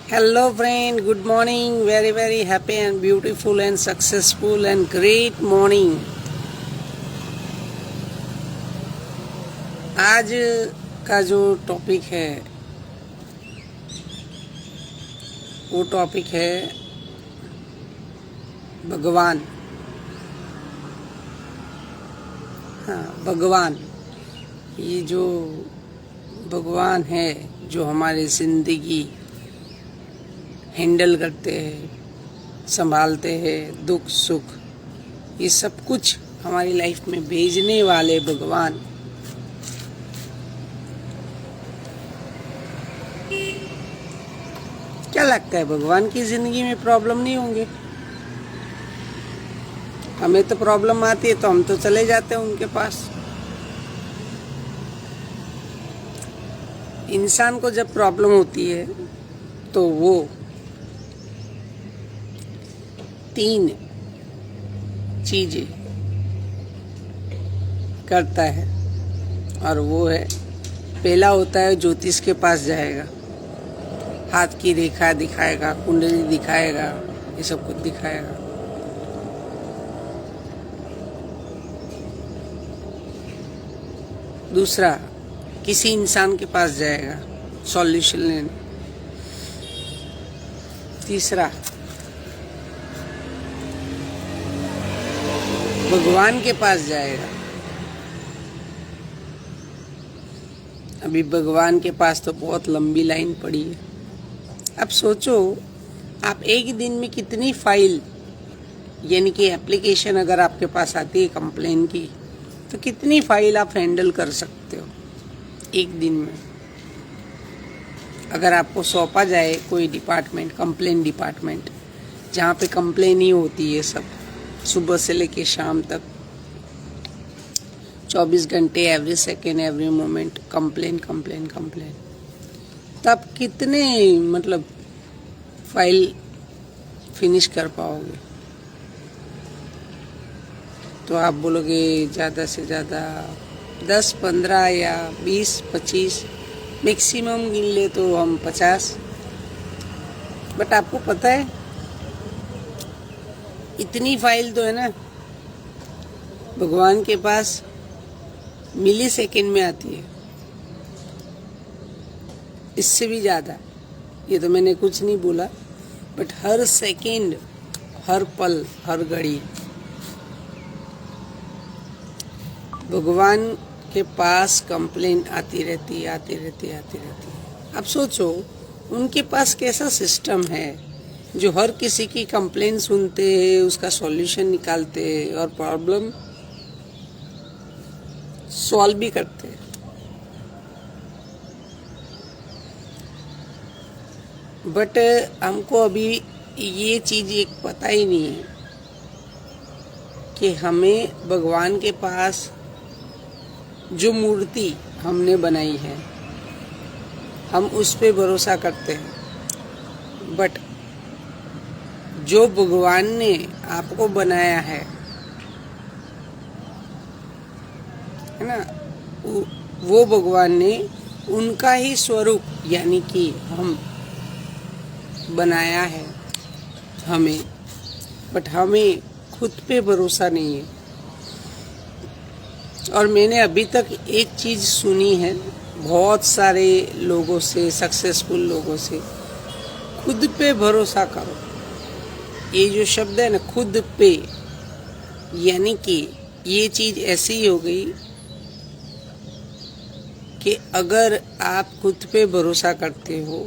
Hello friend, good morning. Very happy and beautiful and successful and great morning. आज का जो topic है वो टॉपिक है भगवान। हाँ, भगवान। ये जो भगवान है जो हमारी ज़िंदगी हैंडल करते हैं, संभालते हैं, दुख सुख ये सब कुछ हमारी लाइफ में भेजने वाले भगवान। क्या लगता है भगवान की जिंदगी में प्रॉब्लम नहीं होंगे? हमें तो प्रॉब्लम आती है तो हम तो चले जाते हैं उनके पास। इंसान को जब प्रॉब्लम होती है तो वो 3 चीजें करता है और वो है, पहला होता है ज्योतिष के पास जाएगा, हाथ की रेखा दिखाएगा, कुंडली दिखाएगा, ये सब कुछ दिखाएगा। दूसरा, किसी इंसान के पास जाएगा सॉल्यूशन लेने। तीसरा, भगवान के पास जाएगा। अभी भगवान के पास तो बहुत लंबी लाइन पड़ी है। अब सोचो, आप एक दिन में कितनी फाइल यानी कि एप्लीकेशन अगर आपके पास आती है कंप्लेन की, तो कितनी फाइल आप हैंडल कर सकते हो एक दिन में। अगर आपको सौंपा जाए कोई डिपार्टमेंट, कंप्लेन डिपार्टमेंट, जहाँ पे कंप्लेन ही होती है सब, सुबह से लेके शाम तक 24 घंटे, every second, every moment complain, तब कितने फाइल फिनिश कर पाओगे? तो आप बोलोगे ज़्यादा से ज़्यादा 10, 15 या 20, 25, मैक्सिमम गिन ले तो हम 50। बट आपको पता है इतनी फाइल तो है ना भगवान के पास मिली सेकेंड में आती है, इससे भी ज़्यादा। ये तो मैंने कुछ नहीं बोला, बट हर सेकेंड, हर पल, हर घड़ी भगवान के पास कंप्लेन आती रहती है। अब सोचो उनके पास कैसा सिस्टम है जो हर किसी की कंप्लेन सुनते हैं, उसका सॉल्यूशन निकालते हैं और प्रॉब्लम सॉल्व भी करते हैं। बट हमको अभी ये चीज़ एक पता ही नहीं है कि हमें भगवान के पास जो मूर्ति हमने बनाई है, हम उस पे भरोसा करते हैं। बट जो भगवान ने आपको बनाया है ना, वो भगवान ने उनका ही स्वरूप यानी कि हम बनाया है हमें, बट हमें खुद पे भरोसा नहीं है। और मैंने अभी तक एक चीज़ सुनी है बहुत सारे लोगों से, सक्सेसफुल लोगों से, खुद पे भरोसा करो। ये जो शब्द है ना, खुद पे, यानी कि ये चीज़ ऐसी ही हो गई कि अगर आप खुद पे भरोसा करते हो,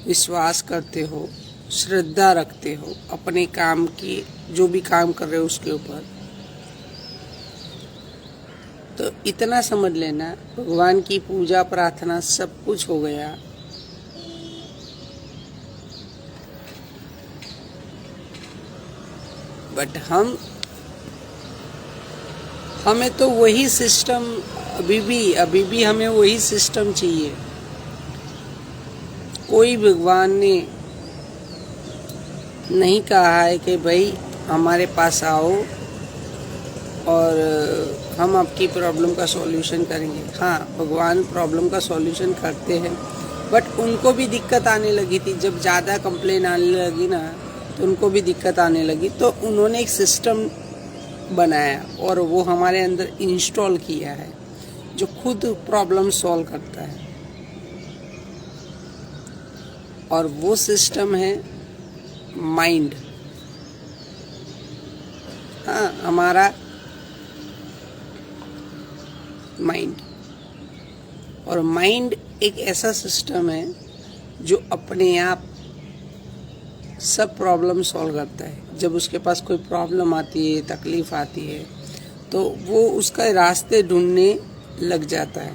विश्वास करते हो, श्रद्धा रखते हो अपने काम की, जो भी काम कर रहे हो उसके ऊपर, तो इतना समझ लेना भगवान की पूजा प्रार्थना सब कुछ हो गया। बट हमें तो वही सिस्टम अभी भी हमें वही सिस्टम चाहिए। कोई भगवान ने नहीं कहा है कि भाई हमारे पास आओ और हम आपकी प्रॉब्लम का सॉल्यूशन करेंगे। हाँ, भगवान प्रॉब्लम का सॉल्यूशन करते हैं, बट उनको भी दिक्कत आने लगी थी, जब ज़्यादा कंप्लेन आने लगी ना तो उनको भी दिक्कत आने लगी, तो उन्होंने एक सिस्टम बनाया और वो हमारे अंदर इंस्टॉल किया है जो खुद प्रॉब्लम सॉल्व करता है। और वो सिस्टम है माइंड। हाँ, हमारा माइंड। और माइंड एक ऐसा सिस्टम है जो अपने आप सब प्रॉब्लम सॉल्व करता है। जब उसके पास कोई प्रॉब्लम आती है, तकलीफ आती है, तो वो उसका रास्ते ढूंढने लग जाता है।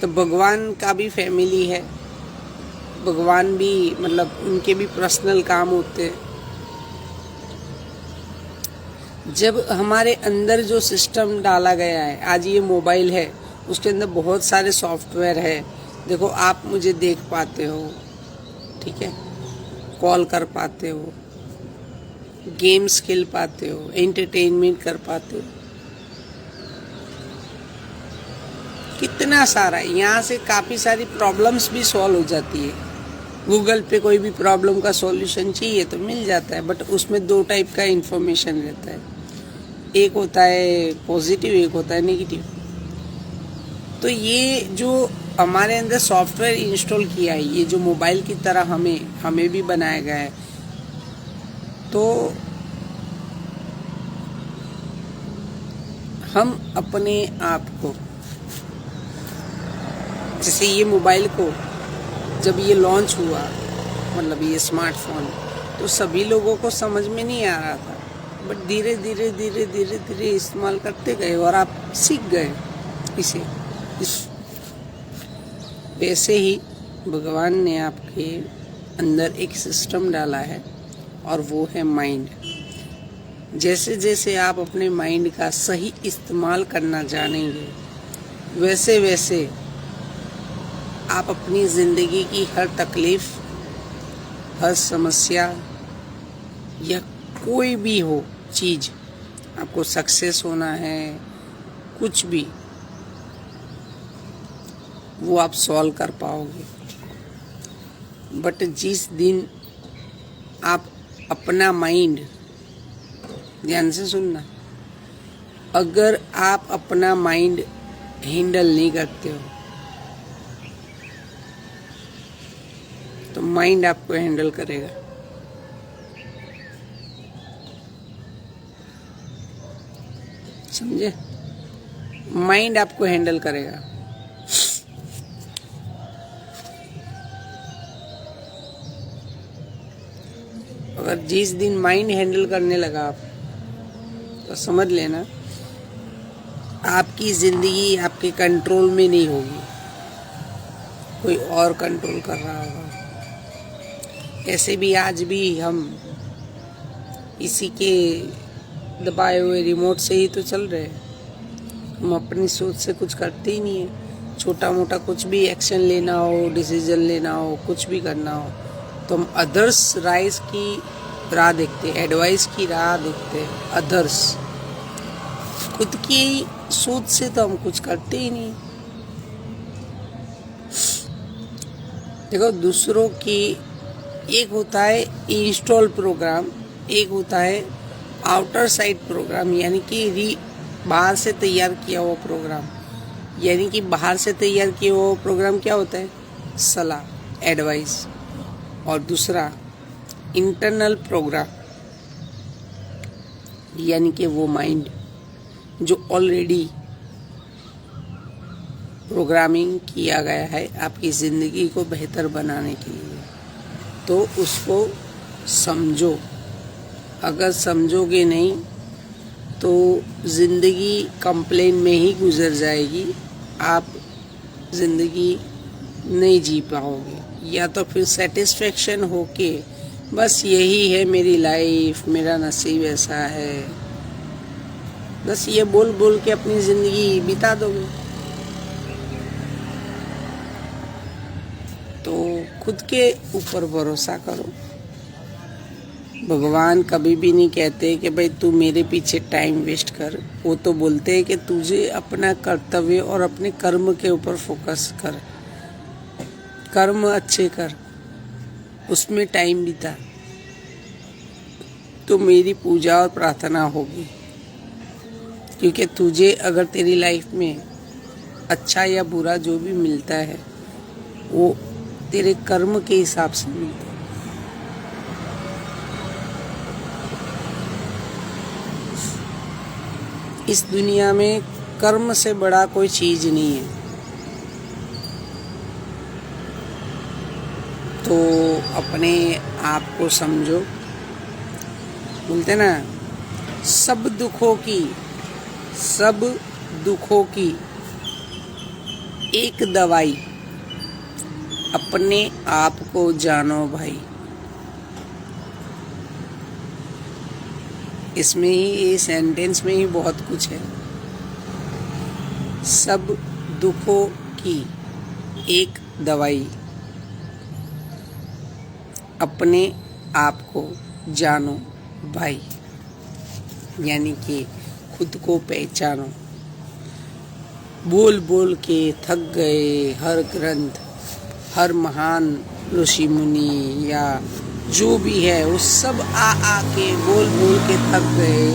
तो भगवान का भी फैमिली है, भगवान भी मतलब उनके भी पर्सनल काम होते हैं। जब हमारे अंदर जो सिस्टम डाला गया है, आज ये मोबाइल है, उसके अंदर बहुत सारे सॉफ्टवेयर है। देखो, आप मुझे देख पाते हो, ठीक है, कॉल कर पाते हो, गेम्स खेल पाते हो, एंटरटेनमेंट कर पाते हो, कितना सारा। यहाँ से काफ़ी सारी प्रॉब्लम्स भी सॉल्व हो जाती है। गूगल पे कोई भी प्रॉब्लम का सॉल्यूशन चाहिए तो मिल जाता है, बट उसमें 2 टाइप का इंफॉर्मेशन रहता है, एक होता है पॉजिटिव, एक होता है नेगेटिव। तो ये जो हमारे अंदर सॉफ्टवेयर इंस्टॉल किया है, ये जो मोबाइल की तरह हमें भी बनाया गया है, तो हम अपने आप को, जैसे ये मोबाइल को जब ये लॉन्च हुआ, मतलब ये स्मार्टफोन, तो सभी लोगों को समझ में नहीं आ रहा था, बट धीरे धीरे इस्तेमाल करते गए और आप सीख गए इसे। वैसे ही भगवान ने आपके अंदर एक सिस्टम डाला है और वो है माइंड। जैसे जैसे आप अपने माइंड का सही इस्तेमाल करना जानेंगे, वैसे वैसे आप अपनी ज़िंदगी की हर तकलीफ़, हर समस्या या कोई भी हो चीज़, आपको सक्सेस होना है, कुछ भी, वो आप सॉल्व कर पाओगे। बट जिस दिन आप अपना माइंड, ध्यान से सुनना, अगर आप अपना माइंड हैंडल नहीं करते हो तो माइंड आपको हैंडल करेगा। समझे? माइंड आपको हैंडल करेगा। अगर जिस दिन माइंड हैंडल करने लगा आप, तो समझ लेना आपकी ज़िंदगी आपके कंट्रोल में नहीं होगी, कोई और कंट्रोल कर रहा होगा। ऐसे भी आज भी हम इसी के दबाए हुए रिमोट से ही तो चल रहे हैं। हम अपनी सोच से कुछ करते ही नहीं है। छोटा मोटा कुछ भी एक्शन लेना हो, डिसीजन लेना हो, कुछ भी करना हो, तो हम अदर्स राइज की राह देखते, एडवाइस की राह देखते, अदर्स। खुद की सोच से तो हम कुछ करते ही नहीं। देखो, दूसरों की, एक होता है इंस्टॉल प्रोग्राम, एक होता है आउटर साइड प्रोग्राम, यानी कि बाहर से तैयार किया हुआ प्रोग्राम। यानी कि बाहर से तैयार किया हुआ प्रोग्राम क्या होता है? सलाह, एडवाइस। और दूसरा इंटरनल प्रोग्राम, यानी कि वो माइंड जो ऑलरेडी प्रोग्रामिंग किया गया है आपकी ज़िंदगी को बेहतर बनाने के लिए। तो उसको समझो। अगर समझोगे नहीं तो ज़िंदगी कंप्लेन में ही गुजर जाएगी, आप ज़िंदगी नहीं जी पाओगे। या तो फिर सेटिस्फेक्शन होके बस यही है मेरी लाइफ, मेरा नसीब ऐसा है, बस ये बोल बोल के अपनी ज़िंदगी बिता दोगे। तो खुद के ऊपर भरोसा करो। भगवान कभी भी नहीं कहते कि भाई तू मेरे पीछे टाइम वेस्ट कर। वो तो बोलते हैं कि तुझे अपना कर्तव्य और अपने कर्म के ऊपर फोकस कर। कर्म अच्छे कर, उसमें टाइम बिता, तो मेरी पूजा और प्रार्थना होगी। क्योंकि तुझे अगर तेरी लाइफ में अच्छा या बुरा जो भी मिलता है वो तेरे कर्म के हिसाब से मिलता है। इस दुनिया में कर्म से बड़ा कोई चीज नहीं है। तो अपने आप को समझो। बोलते ना, सब दुखों की एक दवाई, अपने आप को जानो भाई। इसमें ही, ये सेंटेंस में ही बहुत कुछ है। सब दुखों की एक दवाई, अपने आप को जानो भाई। यानी कि खुद को पहचानो। बोल बोल के थक गए हर ग्रंथ, हर महान ऋषि मुनि या जो भी है वो सब आ के बोल बोल के थक गए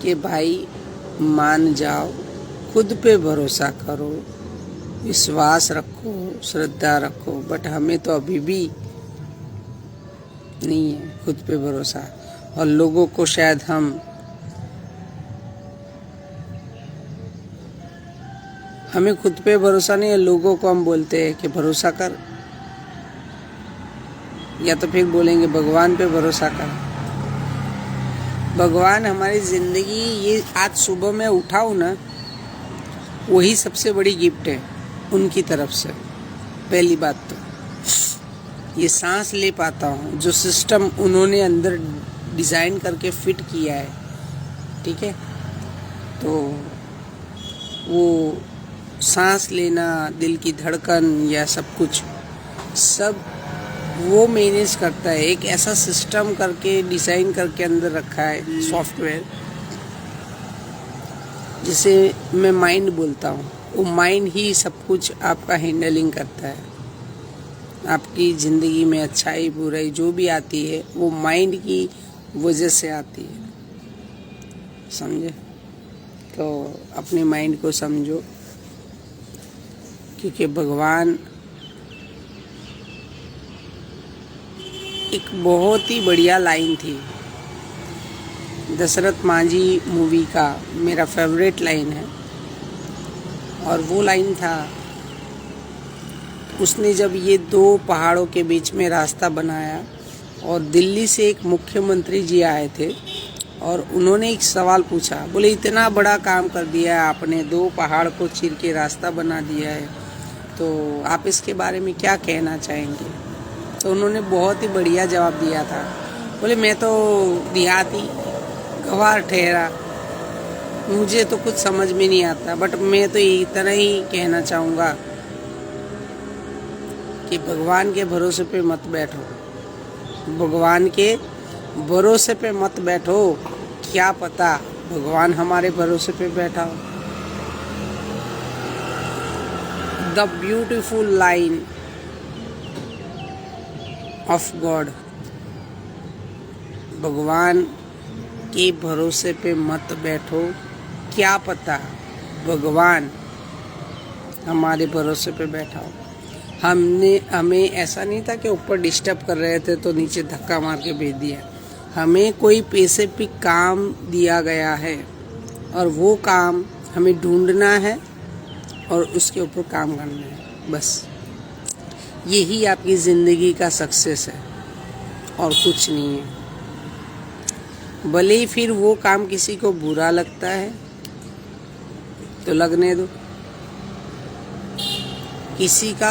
कि भाई मान जाओ, खुद पे भरोसा करो, विश्वास रखो, श्रद्धा रखो। बट हमें तो अभी भी नहीं है खुद पे भरोसा। और लोगों को शायद हमें खुद पे भरोसा नहीं है, लोगों को हम बोलते हैं कि भरोसा कर, या तो फिर बोलेंगे भगवान पे भरोसा कर। भगवान हमारी जिंदगी, ये आज सुबह मैं उठा हूं ना, वही सबसे बड़ी गिफ्ट है उनकी तरफ से। पहली बात तो ये सांस ले पाता हूँ, जो सिस्टम उन्होंने अंदर डिजाइन करके फिट किया है, ठीक है, तो वो सांस लेना, दिल की धड़कन या सब कुछ, सब वो मैनेज करता है। एक ऐसा सिस्टम करके डिजाइन करके अंदर रखा है सॉफ्टवेयर, जिसे मैं माइंड बोलता हूँ। वो माइंड ही सब कुछ आपका हैंडलिंग करता है। आपकी ज़िंदगी में अच्छाई बुराई जो भी आती है वो माइंड की वजह से आती है, समझे? तो अपने माइंड को समझो, क्योंकि भगवान एक बहुत ही बढ़िया लाइन थी दशरथ मांझी मूवी का, मेरा फेवरेट लाइन है। और वो लाइन था, उसने जब ये दो पहाड़ों के बीच में रास्ता बनाया और दिल्ली से एक मुख्यमंत्री जी आए थे और उन्होंने एक सवाल पूछा, बोले इतना बड़ा काम कर दिया है आपने, दो पहाड़ को चीर के रास्ता बना दिया है, तो आप इसके बारे में क्या कहना चाहेंगे? तो उन्होंने बहुत ही बढ़िया जवाब दिया था। बोले मैं तो देहाती गंवार ठहरा, मुझे तो कुछ समझ में नहीं आता, बट मैं तो इतना ही कहना चाहूँगा कि भगवान के भरोसे पे मत बैठो, भगवान के भरोसे पे मत बैठो। क्या पता भगवान हमारे भरोसे पे बैठा हो। The beautiful line of God, भगवान के भरोसे पे मत बैठो। क्या पता भगवान हमारे भरोसे पे बैठा हो। हमें ऐसा नहीं था कि ऊपर डिस्टर्ब कर रहे थे तो नीचे धक्का मार के भेज दिया। हमें कोई स्पेसिफिक काम दिया गया है और वो काम हमें ढूंढना है और उसके ऊपर काम करना है। बस यही आपकी ज़िंदगी का सक्सेस है और कुछ नहीं है। भले ही फिर वो काम किसी को बुरा लगता है तो लगने दो, किसी का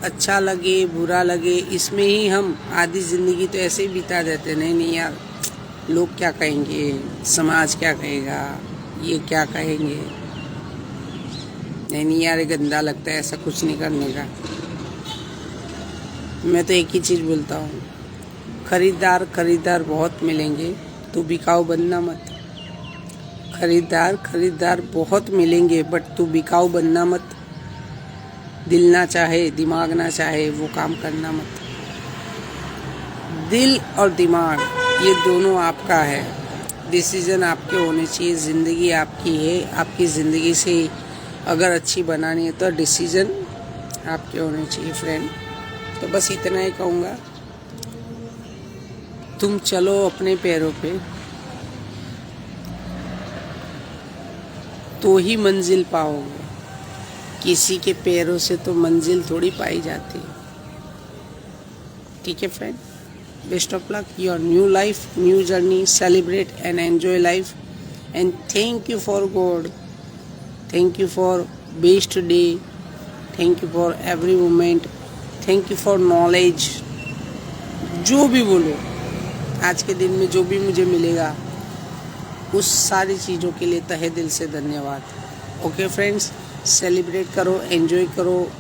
अच्छा लगे बुरा लगे, इसमें ही हम आधी ज़िंदगी तो ऐसे ही बिता देते। नहीं यार, लोग क्या कहेंगे, समाज क्या कहेगा, ये क्या कहेंगे, नहीं यार ये गंदा लगता है, ऐसा कुछ नहीं करने का। मैं तो एक ही चीज़ बोलता हूँ, खरीदार बहुत मिलेंगे, तू बिकाऊ बनना मत। खरीदार बहुत मिलेंगे बट तू बिकाऊ बनना मत। दिल ना चाहे, दिमाग ना चाहे, वो काम करना मत। दिल और दिमाग ये दोनों आपका है। डिसीजन आपके होने चाहिए। ज़िंदगी आपकी है। आपकी ज़िंदगी से अगर अच्छी बनानी है तो डिसीजन आपके होने चाहिए फ्रेंड। तो बस इतना ही कहूँगा, तुम चलो अपने पैरों पे तो ही मंजिल पाओगे। किसी के पैरों से तो मंजिल थोड़ी पाई जाती है। ठीक है friend, best of luck, your new life, new journey, celebrate and enjoy life and thank you for God, thank you for best day, thank you for every moment, thank you for knowledge. जो भी बोलो, आज के दिन में जो भी मुझे मिलेगा उस सारी चीज़ों के लिए तहे दिल से धन्यवाद। ओके फ्रेंड्स, सेलिब्रेट करो, एंजॉय करो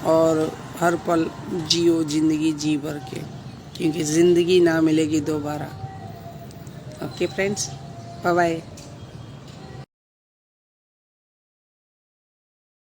और हर पल जियो ज़िंदगी जी भर के, क्योंकि ज़िंदगी ना मिलेगी दोबारा। Okay friends, bye bye.